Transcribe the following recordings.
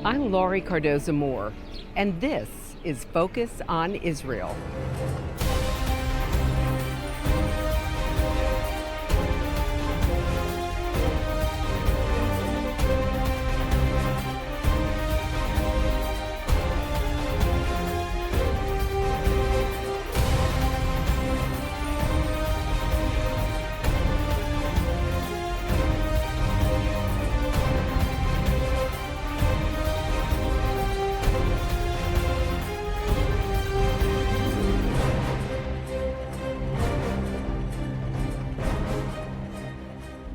I'm Laurie Cardoza-Moore, and this is Focus on Israel.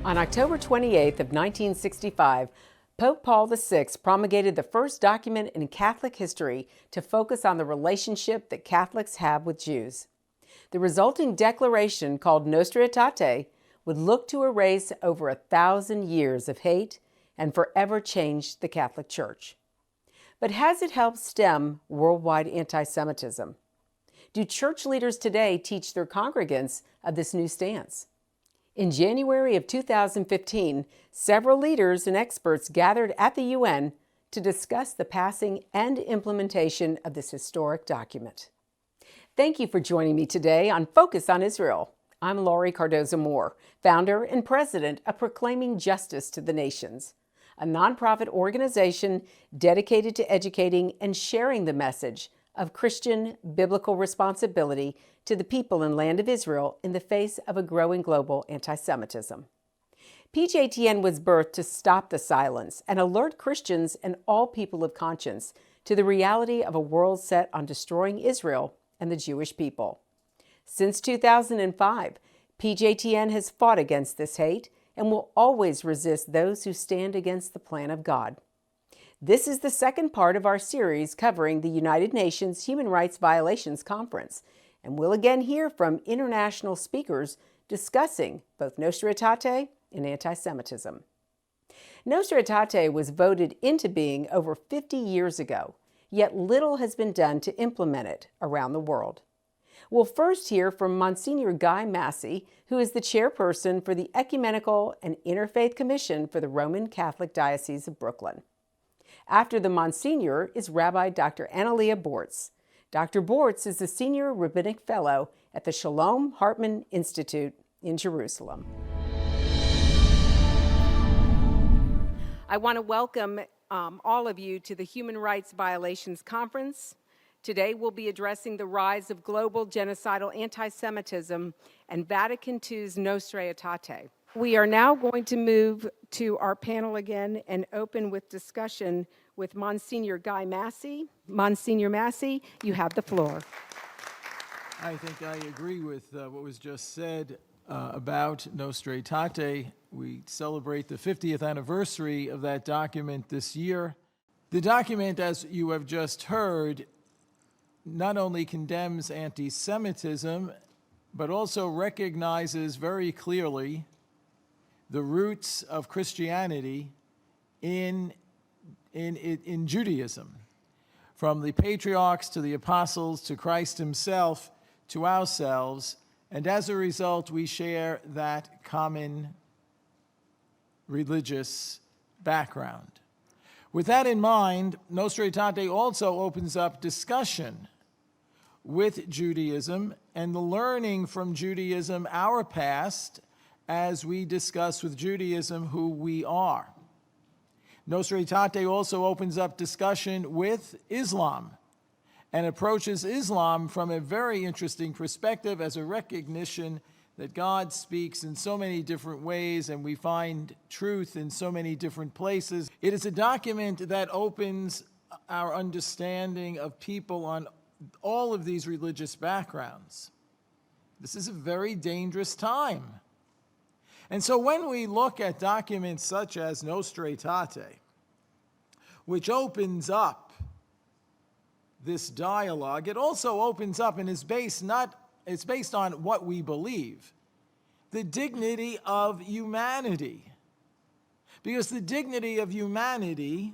On October 28th of 1965, Pope Paul VI promulgated the first document in Catholic history to focus on the relationship that Catholics have with Jews. The resulting declaration, called Nostra Aetate, would look to erase over 1,000 years of hate and forever change the Catholic Church. But has it helped stem worldwide anti-Semitism? Do church leaders today teach their congregants of this new stance? In January of 2015, several leaders and experts gathered at the UN to discuss the passing and implementation of this historic document. Thank you for joining me today on Focus on Israel. I'm Laurie Cardoza-Moore, founder and president of Proclaiming Justice to the Nations, a nonprofit organization dedicated to educating and sharing the message of Christian biblical responsibility to the people and land of Israel in the face of a growing global anti-Semitism. PJTN was birthed to stop the silence and alert Christians and all people of conscience to the reality of a world set on destroying Israel and the Jewish people. Since 2005, PJTN has fought against this hate and will always resist those who stand against the plan of God. This is the second part of our series covering the United Nations Human Rights Violations Conference, and we'll again hear from international speakers discussing both Nostra Aetate and anti-Semitism. Nostra Aetate was voted into being over 50 years ago, yet little has been done to implement it around the world. We'll first hear from Monsignor Guy Massey, who is the chairperson for the Ecumenical and Interfaith Commission for the Roman Catholic Diocese of Brooklyn. After the Monsignor is Rabbi Dr. Analia Bortz. Dr. Bortz is a senior rabbinic fellow at the Shalom Hartman Institute in Jerusalem. I want to welcome all of you to the Human Rights Violations Conference. Today we'll be addressing the rise of global genocidal anti-Semitism and Vatican II's Nostra Aetate. We are now going to move to our panel again and open with discussion with Monsignor Guy Massey. Monsignor Massey, you have the floor. I think I agree with what was just said about Nostra Aetate. We celebrate the 50th anniversary of that document this year. The document, as you have just heard, not only condemns anti-Semitism, but also recognizes very clearly the roots of Christianity in Judaism, from the patriarchs to the apostles to Christ himself to ourselves, and as a result we share that common religious background. With that in mind, Nostra Aetate also opens up discussion with Judaism and the learning from Judaism, our past, as we discuss with Judaism who we are. Nostra Aetate also opens up discussion with Islam and approaches Islam from a very interesting perspective as a recognition that God speaks in so many different ways and we find truth in so many different places. It is a document that opens our understanding of people on all of these religious backgrounds. This is a very dangerous time. And so when we look at documents such as Nostra Aetate, which opens up this dialogue, it also opens up and is based on what we believe, the dignity of humanity. Because the dignity of humanity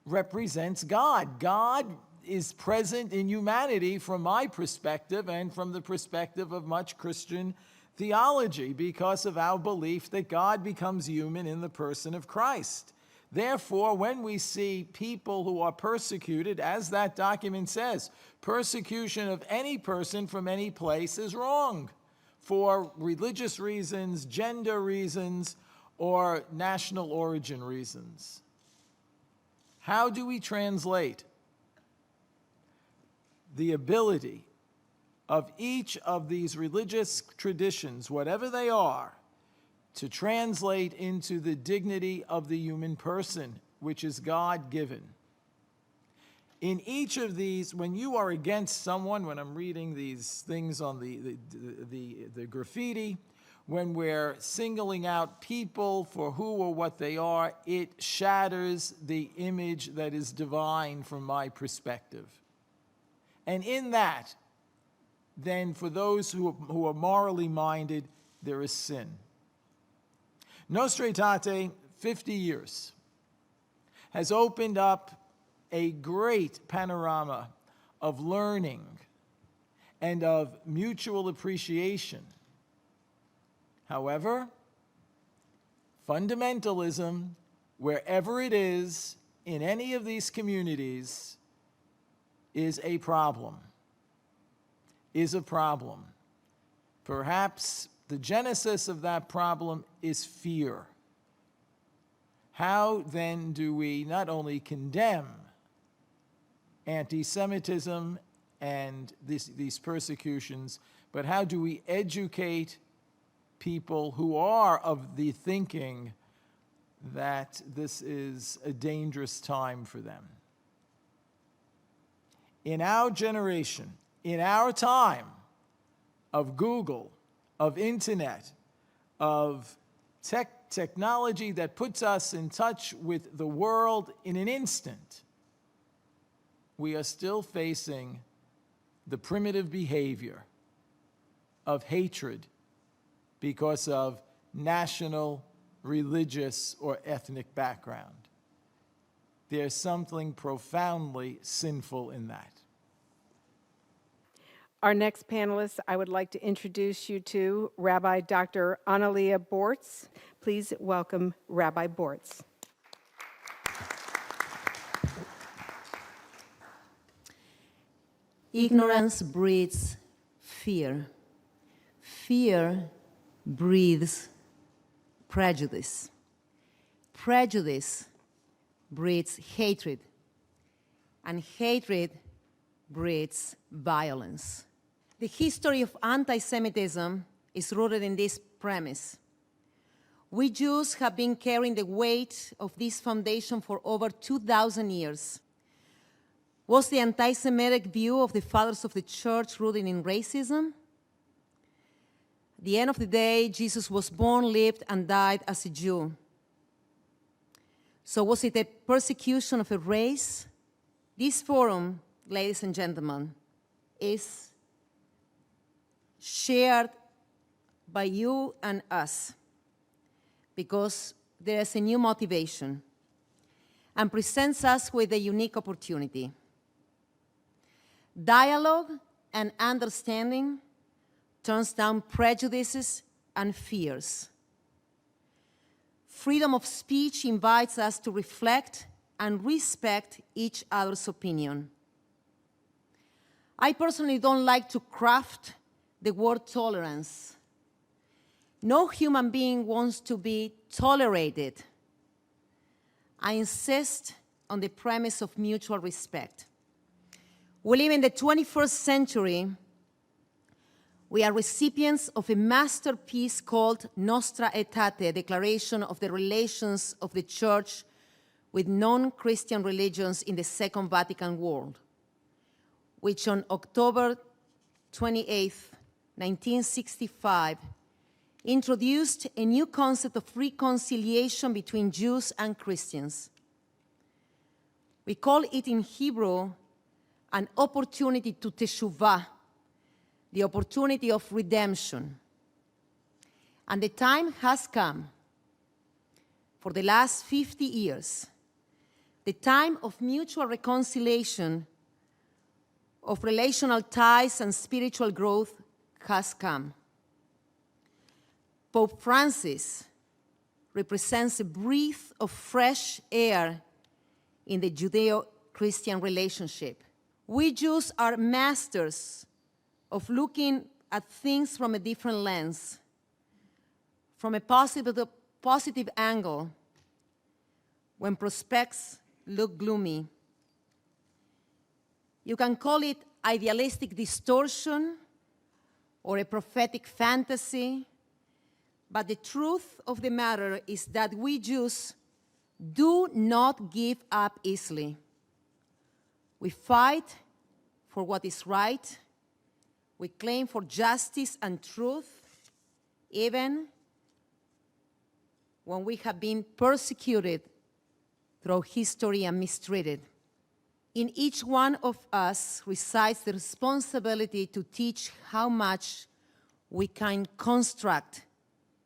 represents God. God is present in humanity from my perspective and from the perspective of much Christian theology because of our belief that God becomes human in the person of Christ. Therefore, when we see people who are persecuted, as that document says, persecution of any person from any place is wrong for religious reasons, gender reasons, or national origin reasons. How do we translate the ability of each of these religious traditions, whatever they are, to translate into the dignity of the human person, which is God-given? In each of these, when you are against someone, when I'm reading these things on the graffiti, when we're singling out people for who or what they are, it shatters the image that is divine from my perspective. And in that, then for those who are morally minded, there is sin. Nostra Aetate, 50 years, has opened up a great panorama of learning and of mutual appreciation. However, fundamentalism, wherever it is, in any of these communities, is a problem. Perhaps the genesis of that problem is fear. How then do we not only condemn anti-Semitism and these persecutions, but how do we educate people who are of the thinking that this is a dangerous time for them? In our generation, in our time of Google, of internet, of technology that puts us in touch with the world in an instant, we are still facing the primitive behavior of hatred because of national, religious, or ethnic background. There's something profoundly sinful in that. Our next panelist, I would like to introduce you to Rabbi Dr. Analia Bortz. Please welcome Rabbi Bortz. Ignorance breeds fear. Fear breeds prejudice. Prejudice breeds hatred. And hatred breeds violence. The history of anti-Semitism is rooted in this premise. We Jews have been carrying the weight of this foundation for over 2,000 years. Was the anti-Semitic view of the fathers of the church rooted in racism? At the end of the day, Jesus was born, lived, and died as a Jew. So was it a persecution of a race? This forum, ladies and gentlemen, is shared by you and us because there is a new motivation and presents us with a unique opportunity. Dialogue and understanding turns down prejudices and fears. Freedom of speech invites us to reflect and respect each other's opinion. I personally don't like to craft the word tolerance. No human being wants to be tolerated. I insist on the premise of mutual respect. We live in the 21st century. We are recipients of a masterpiece called Nostra Aetate, Declaration of the Relations of the Church with Non-Christian Religions in the Second Vatican World, which on October 28, 1965, introduced a new concept of reconciliation between Jews and Christians. We call it in Hebrew an opportunity to teshuvah, the opportunity of redemption. And the time has come. For the last 50 years, the time of mutual reconciliation, of relational ties and spiritual growth has come. Pope Francis represents a breath of fresh air in the Judeo-Christian relationship. We Jews are masters of looking at things from a different lens, from a positive angle, when prospects look gloomy. You can call it idealistic distortion or a prophetic fantasy, but the truth of the matter is that we Jews do not give up easily. We fight for what is right. We claim for justice and truth, even when we have been persecuted through history and mistreated. In each one of us resides the responsibility to teach how much we can construct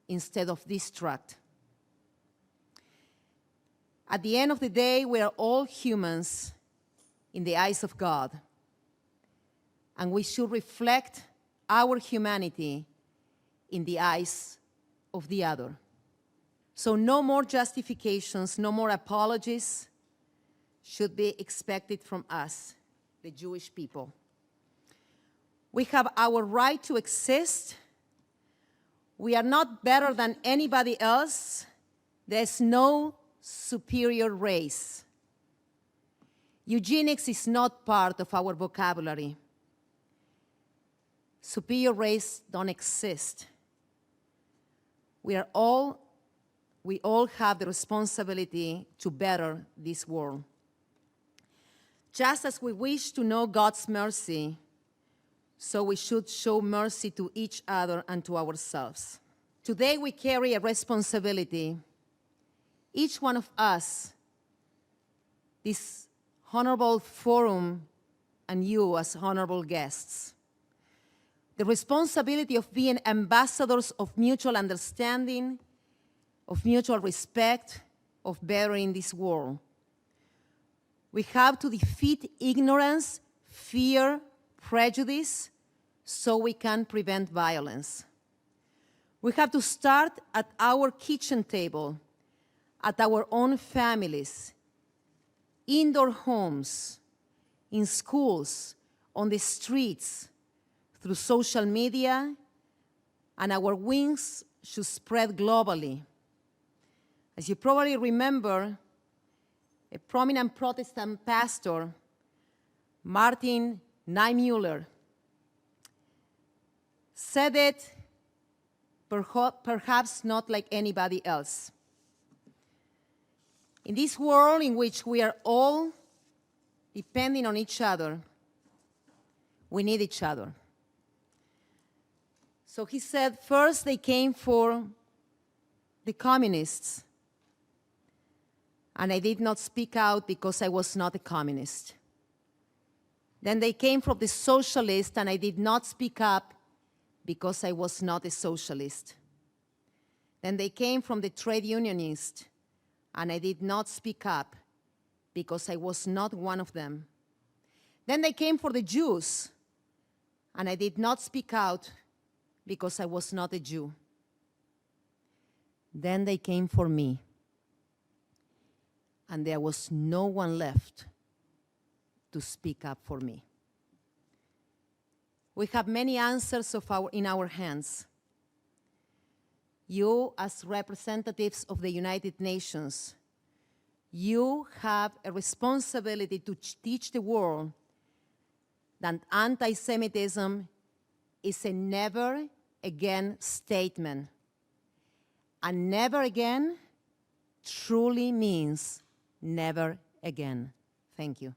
instead of destruct. At the end of the day, we are all humans in the eyes of God, and we should reflect our humanity in the eyes of the other. So no more justifications, no more apologies should be expected from us, the Jewish people. We have our right to exist. We are not better than anybody else. There's no superior race. Eugenics is not part of our vocabulary. Superior race don't exist. We all have the responsibility to better this world. Just as we wish to know God's mercy, so we should show mercy to each other and to ourselves. Today we carry a responsibility. Each one of us, this honorable forum, and you as honorable guests, the responsibility of being ambassadors of mutual understanding, of mutual respect, of bettering this world. We have to defeat ignorance, fear, prejudice, so we can prevent violence. We have to start at our kitchen table, at our own families, indoor homes, in schools, on the streets, through social media, and our wings should spread globally. As you probably remember, a prominent Protestant pastor, Martin Niemöller, said it perhaps not like anybody else. In this world in which we are all depending on each other, we need each other. So he said, first they came for the communists, and I did not speak out because I was not a communist. Then they came from the socialists, and I did not speak up because I was not a socialist. Then they came from the trade unionists, and I did not speak up because I was not one of them. Then they came for the Jews, and I did not speak out because I was not a Jew. Then they came for me, and there was no one left to speak up for me. We have many answers in our hands. You, as representatives of the United Nations, you have a responsibility to teach the world that anti-Semitism is a never again statement. And never again truly means never again. Thank you.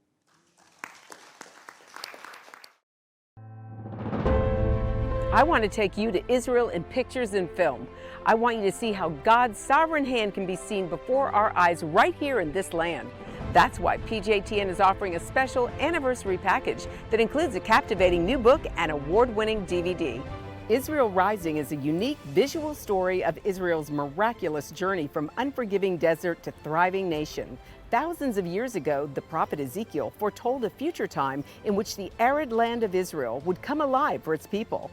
I want to take you to Israel in pictures and film. I want you to see how God's sovereign hand can be seen before our eyes right here in this land. That's why PJTN is offering a special anniversary package that includes a captivating new book and award-winning DVD. Israel Rising is a unique visual story of Israel's miraculous journey from unforgiving desert to thriving nation. Thousands of years ago, the prophet Ezekiel foretold a future time in which the arid land of Israel would come alive for its people.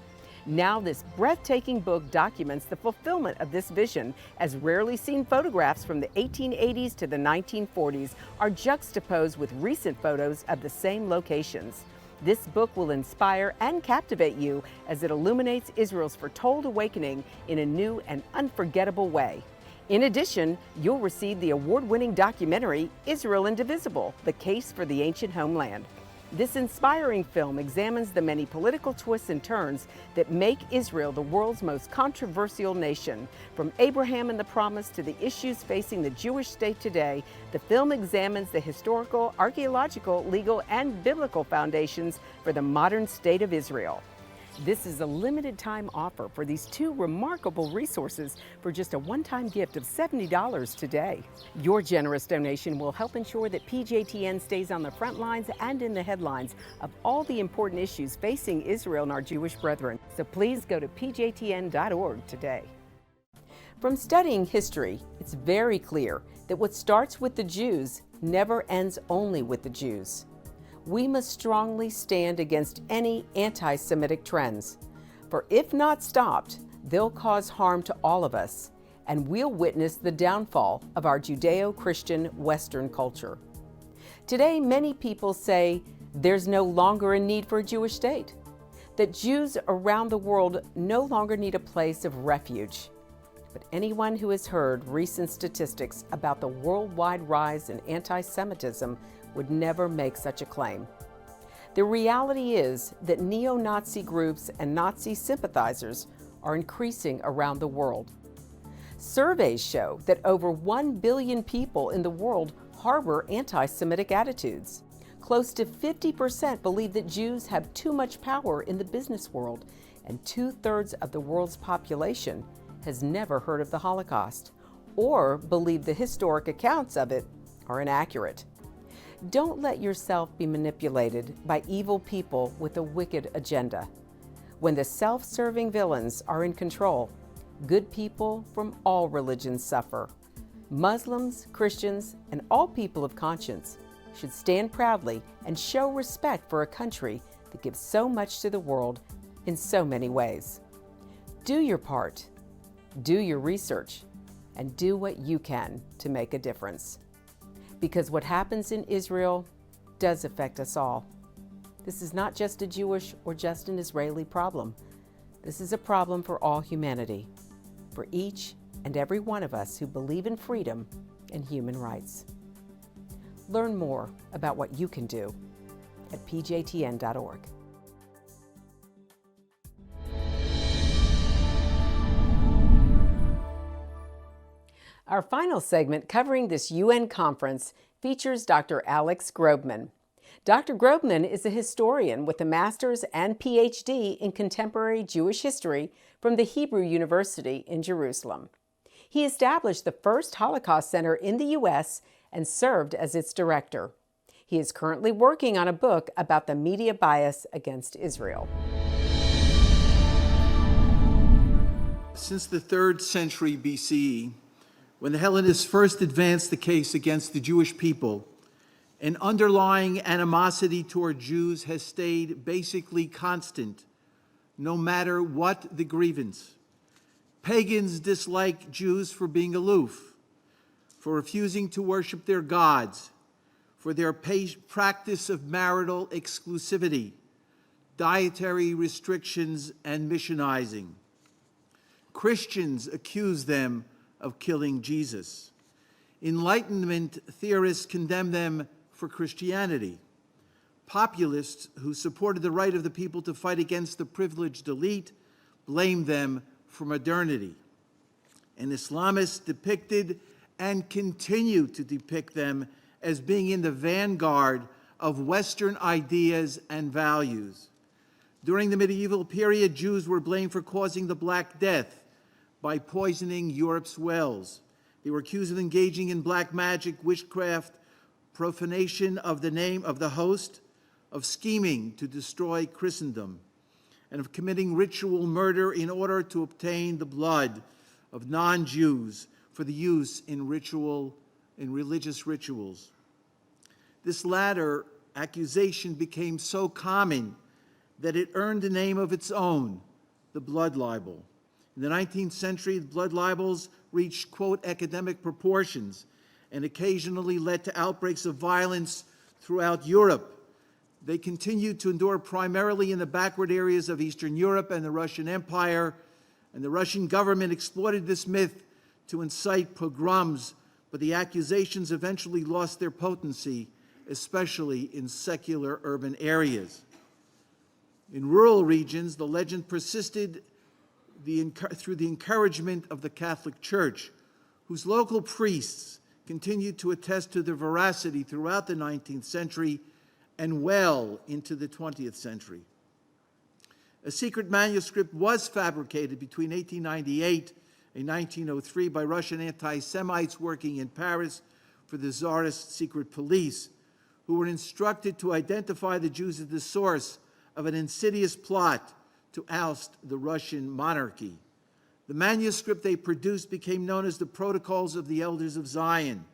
Now, this breathtaking book documents the fulfillment of this vision, as rarely seen photographs from the 1880s to the 1940s are juxtaposed with recent photos of the same locations. This book will inspire and captivate you as it illuminates Israel's foretold awakening in a new and unforgettable way. In addition, you'll receive the award-winning documentary, Israel Indivisible: The Case for the Ancient Homeland. This inspiring film examines the many political twists and turns that make Israel the world's most controversial nation. From Abraham and the Promise to the issues facing the Jewish state today, the film examines the historical, archaeological, legal, and biblical foundations for the modern state of Israel. This is a limited time offer for these two remarkable resources for just a one-time gift of $70 today. Your generous donation will help ensure that PJTN stays on the front lines and in the headlines of all the important issues facing Israel and our Jewish brethren. So please go to pjtn.org today. From studying history, it's very clear that what starts with the Jews never ends only with the Jews. We must strongly stand against any anti-Semitic trends, for if not stopped, they'll cause harm to all of us, and we'll witness the downfall of our Judeo-Christian Western culture. Today, many people say there's no longer a need for a Jewish state, that Jews around the world no longer need a place of refuge. But anyone who has heard recent statistics about the worldwide rise in anti-Semitism would never make such a claim. The reality is that neo-Nazi groups and Nazi sympathizers are increasing around the world. Surveys show that over 1 billion people in the world harbor anti-Semitic attitudes. Close to 50% believe that Jews have too much power in the business world, and 2/3 of the world's population has never heard of the Holocaust or believe the historic accounts of it are inaccurate. Don't let yourself be manipulated by evil people with a wicked agenda. When the self-serving villains are in control, good people from all religions suffer. Muslims, Christians, and all people of conscience should stand proudly and show respect for a country that gives so much to the world in so many ways. Do your part, do your research, and do what you can to make a difference. Because what happens in Israel does affect us all. This is not just a Jewish or just an Israeli problem. This is a problem for all humanity, for each and every one of us who believe in freedom and human rights. Learn more about what you can do at pjtn.org. Our final segment covering this UN conference features Dr. Alex Grobman. Dr. Grobman is a historian with a master's and PhD in contemporary Jewish history from the Hebrew University in Jerusalem. He established the first Holocaust Center in the U.S. and served as its director. He is currently working on a book about the media bias against Israel. Since the 3rd century BCE, when the Hellenists first advanced the case against the Jewish people, an underlying animosity toward Jews has stayed basically constant, no matter what the grievance. Pagans dislike Jews for being aloof, for refusing to worship their gods, for their practice of marital exclusivity, dietary restrictions, and missionizing. Christians accuse them of killing Jesus. Enlightenment theorists condemn them for Christianity. Populists who supported the right of the people to fight against the privileged elite blame them for modernity. And Islamists depicted and continue to depict them as being in the vanguard of Western ideas and values. During the medieval period, Jews were blamed for causing the Black Death by poisoning Europe's wells. They were accused of engaging in black magic, witchcraft, profanation of the name of the host, of scheming to destroy Christendom, and of committing ritual murder in order to obtain the blood of non-Jews for the use in religious rituals. This latter accusation became so common that it earned a name of its own, the blood libel. In the 19th century, blood libels reached, quote, academic proportions and occasionally led to outbreaks of violence throughout Europe. They continued to endure primarily in the backward areas of Eastern Europe and the Russian Empire, and the Russian government exploited this myth to incite pogroms, but the accusations eventually lost their potency, especially in secular urban areas. In rural regions, the legend persisted through the encouragement of the Catholic Church, whose local priests continued to attest to their veracity throughout the 19th century and well into the 20th century. A secret manuscript was fabricated between 1898 and 1903 by Russian anti-Semites working in Paris for the Tsarist secret police, who were instructed to identify the Jews as the source of an insidious plot to oust the Russian monarchy. The manuscript they produced became known as the Protocols of the Elders of Zion.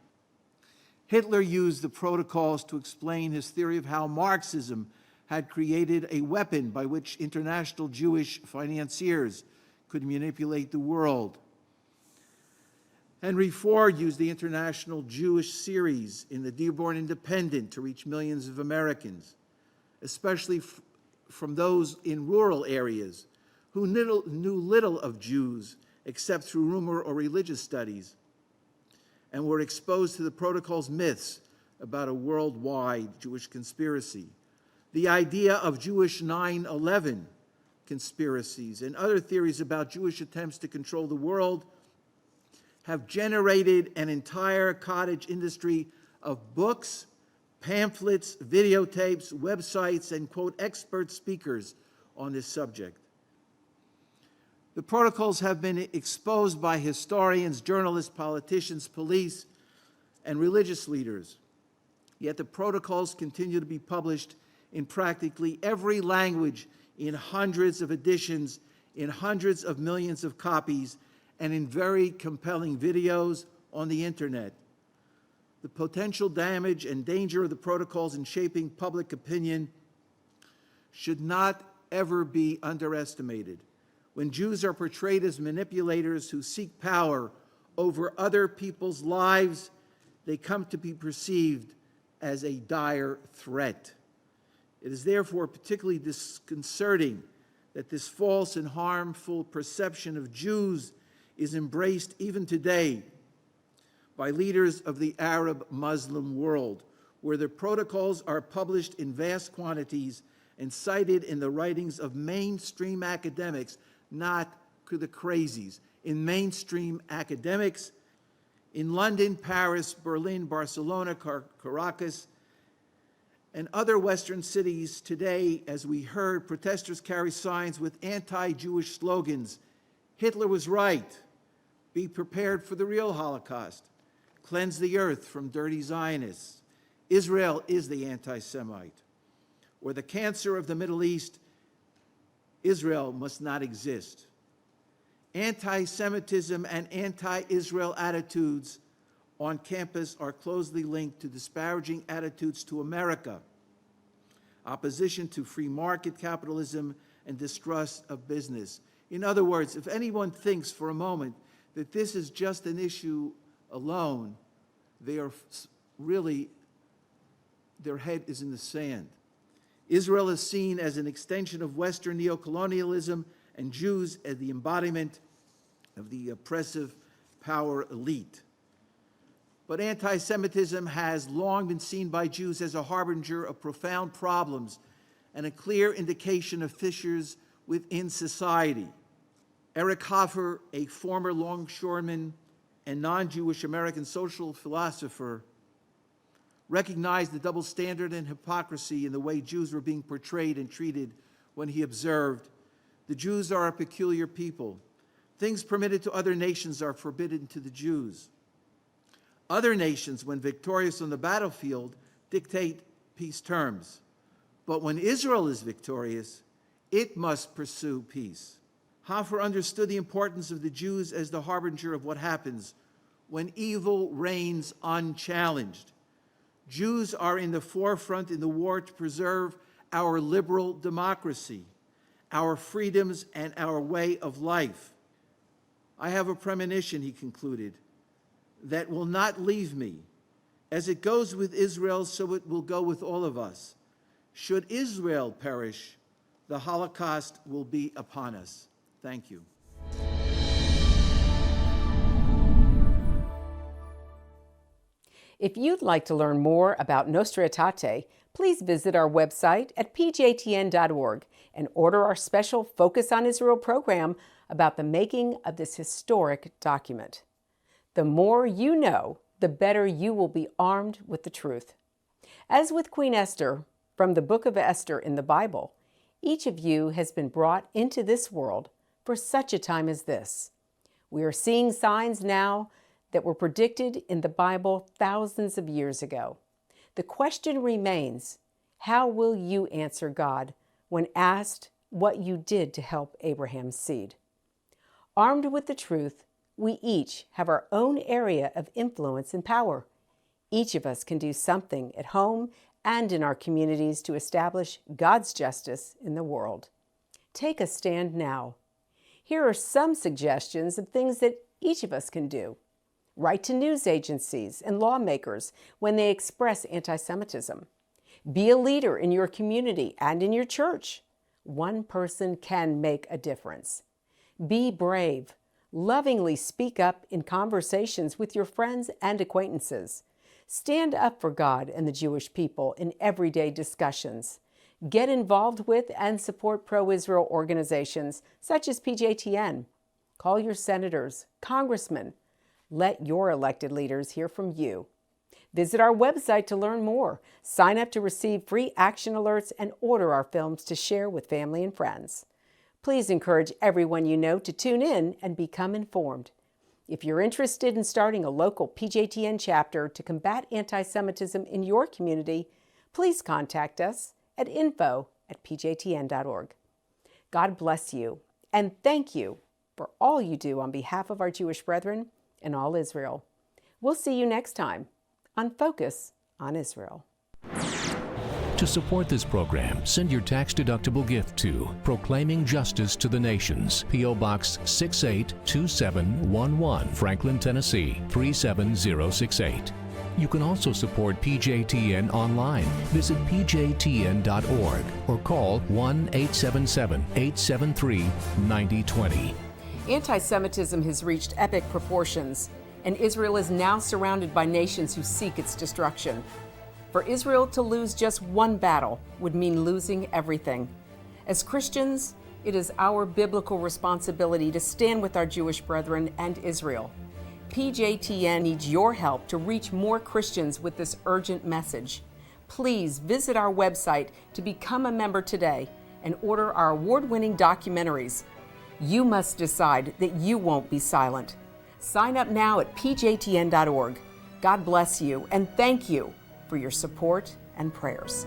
Hitler used the protocols to explain his theory of how Marxism had created a weapon by which international Jewish financiers could manipulate the world. Henry Ford used the International Jewish Series in the Dearborn Independent to reach millions of Americans, especially from those in rural areas who knew little of Jews except through rumor or religious studies, and were exposed to the protocol's myths about a worldwide Jewish conspiracy. The idea of Jewish 9/11 conspiracies and other theories about Jewish attempts to control the world have generated an entire cottage industry of books, pamphlets, videotapes, websites, and, quote, expert speakers on this subject. The protocols have been exposed by historians, journalists, politicians, police, and religious leaders. Yet the protocols continue to be published in practically every language in hundreds of editions, in hundreds of millions of copies, and in very compelling videos on the internet. The potential damage and danger of the protocols in shaping public opinion should not ever be underestimated. When Jews are portrayed as manipulators who seek power over other people's lives, they come to be perceived as a dire threat. It is therefore particularly disconcerting that this false and harmful perception of Jews is embraced even today by leaders of the Arab Muslim world, where the protocols are published in vast quantities and cited in the writings of mainstream academics, not the crazies, in mainstream academics in London, Paris, Berlin, Barcelona, Caracas, and other Western cities today. As we heard, protesters carry signs with anti-Jewish slogans. Hitler was right. Be prepared for the real Holocaust. Cleanse the earth from dirty Zionists. Israel is the anti-Semite. Or the cancer of the Middle East, Israel must not exist. Anti-Semitism and anti-Israel attitudes on campus are closely linked to disparaging attitudes to America, opposition to free market capitalism, and distrust of business. In other words, if anyone thinks for a moment that this is just an issue alone, they are really, their head is in the sand. Israel is seen as an extension of Western neocolonialism and Jews as the embodiment of the oppressive power elite. But anti-Semitism has long been seen by Jews as a harbinger of profound problems and a clear indication of fissures within society. Eric Hoffer, a former longshoreman and non-Jewish American social philosopher, recognized the double standard and hypocrisy in the way Jews were being portrayed and treated when he observed, "The Jews are a peculiar people. Things permitted to other nations are forbidden to the Jews. Other nations, when victorious on the battlefield, dictate peace terms. But when Israel is victorious, it must pursue peace." Hoffer understood the importance of the Jews as the harbinger of what happens when evil reigns unchallenged. Jews are in the forefront in the war to preserve our liberal democracy, our freedoms, and our way of life. I have a premonition, he concluded, that will not leave me. As it goes with Israel, so it will go with all of us. Should Israel perish, the Holocaust will be upon us. Thank you. If you'd like to learn more about Nostra Aetate, please visit our website at pjtn.org and order our special Focus on Israel program about the making of this historic document. The more you know, the better you will be armed with the truth. As with Queen Esther, from the book of Esther in the Bible, each of you has been brought into this world for such a time as this. We are seeing signs now that were predicted in the Bible thousands of years ago. The question remains, how will you answer God when asked what you did to help Abraham's seed? Armed with the truth, we each have our own area of influence and power. Each of us can do something at home and in our communities to establish God's justice in the world. Take a stand now. Here are some suggestions of things that each of us can do. Write to news agencies and lawmakers when they express anti-Semitism. Be a leader in your community and in your church. One person can make a difference. Be brave. Lovingly speak up in conversations with your friends and acquaintances. Stand up for God and the Jewish people in everyday discussions. Get involved with and support pro-Israel organizations such as PJTN. Call your senators, congressmen. Let your elected leaders hear from you. Visit our website to learn more. Sign up to receive free action alerts and order our films to share with family and friends. Please encourage everyone you know to tune in and become informed. If you're interested in starting a local PJTN chapter to combat anti-Semitism in your community, please contact us at info@pjtn.org. God bless you, and thank you for all you do on behalf of our Jewish brethren and all Israel. We'll see you next time on Focus on Israel. To support this program, send your tax-deductible gift to Proclaiming Justice to the Nations, P.O. Box 682711, Franklin, Tennessee 37068. You can also support PJTN online. Visit pjtn.org or call 1-877-873-9020. Anti-Semitism has reached epic proportions, and Israel is now surrounded by nations who seek its destruction. For Israel to lose just one battle would mean losing everything. As Christians, it is our biblical responsibility to stand with our Jewish brethren and Israel. PJTN needs your help to reach more Christians with this urgent message. Please visit our website to become a member today and order our award-winning documentaries. You must decide that you won't be silent. Sign up now at pjtn.org. God bless you and thank you for your support and prayers.